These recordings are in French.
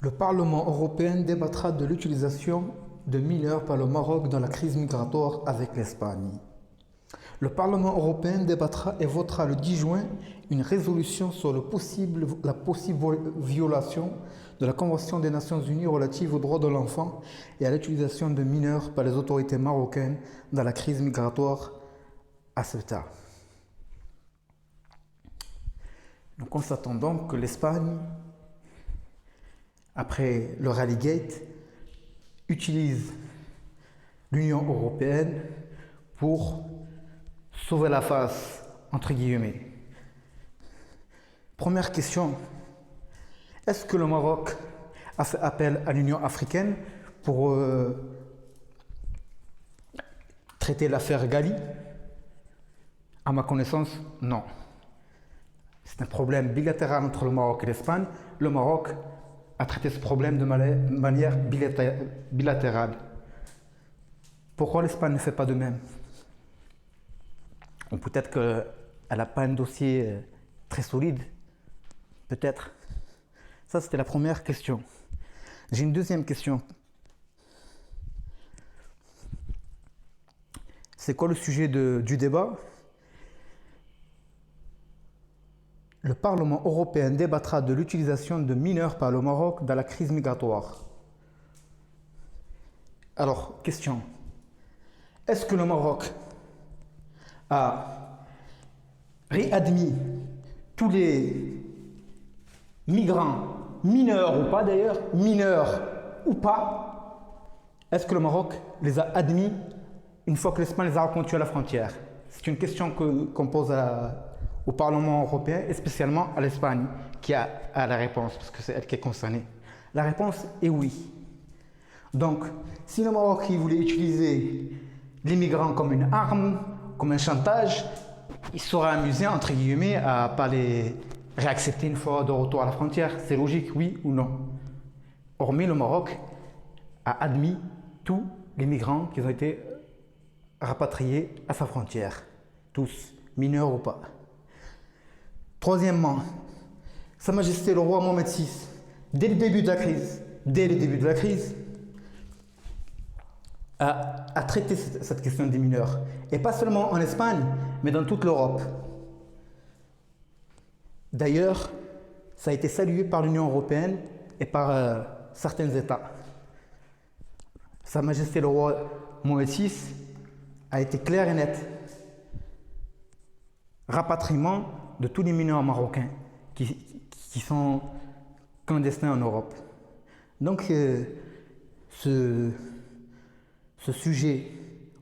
Le Parlement européen débattra de l'utilisation de mineurs par le Maroc dans la crise migratoire avec l'Espagne. Le Parlement européen débattra et votera le 10 juin une résolution sur la possible violation de la Convention des Nations Unies relative aux droits de l'enfant et à l'utilisation de mineurs par les autorités marocaines dans la crise migratoire à Ceuta. Nous constatons donc que l'Espagne, après le Rallygate, utilise l'Union européenne pour sauver la face, entre guillemets. Première question, est-ce que le Maroc a fait appel à l'Union africaine pour traiter l'affaire Ghali? À ma connaissance, non. C'est un problème bilatéral entre le Maroc et l'Espagne. Le Maroc a traité ce problème de manière bilatérale. Pourquoi l'Espagne ne fait pas de même? Ou peut-être qu'elle n'a pas un dossier très solide. Peut-être. Ça, c'était la première question. J'ai une deuxième question. C'est quoi le sujet du débat? Le Parlement européen débattra de l'utilisation de mineurs par le Maroc dans la crise migratoire. Alors, question. Est-ce que le Maroc a réadmis tous les migrants, mineurs ou pas d'ailleurs, mineurs ou pas? Est-ce que le Maroc les a admis une fois que l'Espagne les a reconduits à la frontière? C'est une question qu'on pose au Parlement européen et spécialement à l'Espagne qui a la réponse, parce que c'est elle qui est concernée. La réponse est oui. Donc, si le Maroc voulait utiliser les migrants comme une arme, comme un chantage, il serait amusé, entre guillemets, à ne pas les réaccepter une fois de retour à la frontière. C'est logique, oui ou non? Hormis le Maroc a admis tous les migrants qui ont été rapatriés à sa frontière. Tous, mineurs ou pas. Troisièmement, Sa Majesté le roi Mohamed VI, dès le début de la crise, a traité cette question des mineurs. Et pas seulement en Espagne, mais dans toute l'Europe. D'ailleurs, ça a été salué par l'Union européenne et par certains États. Sa Majesté le roi Mohamed VI a été clair et net. Rapatriement de tous les mineurs marocains qui sont clandestins en Europe. Donc, ce sujet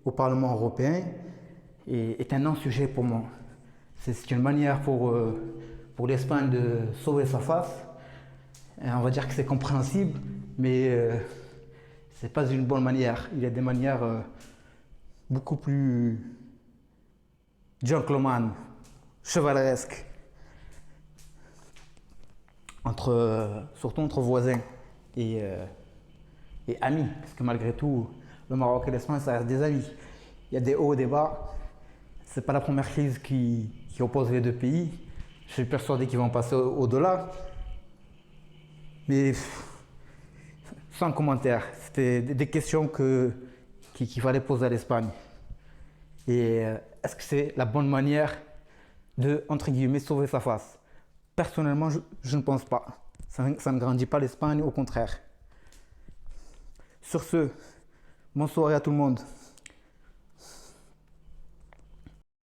au Parlement européen est un non-sujet pour moi. C'est une manière pour l'Espagne de sauver sa face. Et on va dire que c'est compréhensible, mais c'est pas une bonne manière. Il y a des manières beaucoup plus gentleman, chevaleresques, surtout entre voisins et amis, parce que malgré tout, le Maroc et l'Espagne, ça reste des amis. Il y a des hauts et des bas. C'est pas la première crise qui oppose les deux pays. Je suis persuadé qu'ils vont passer au-delà. Mais sans commentaire, c'était des questions qu'il fallait poser à l'Espagne. Et est-ce que c'est la bonne manière de, entre guillemets, sauver sa face? Personnellement, je ne pense pas. Ça ne grandit pas l'Espagne, au contraire. Sur ce, bonne soirée à tout le monde.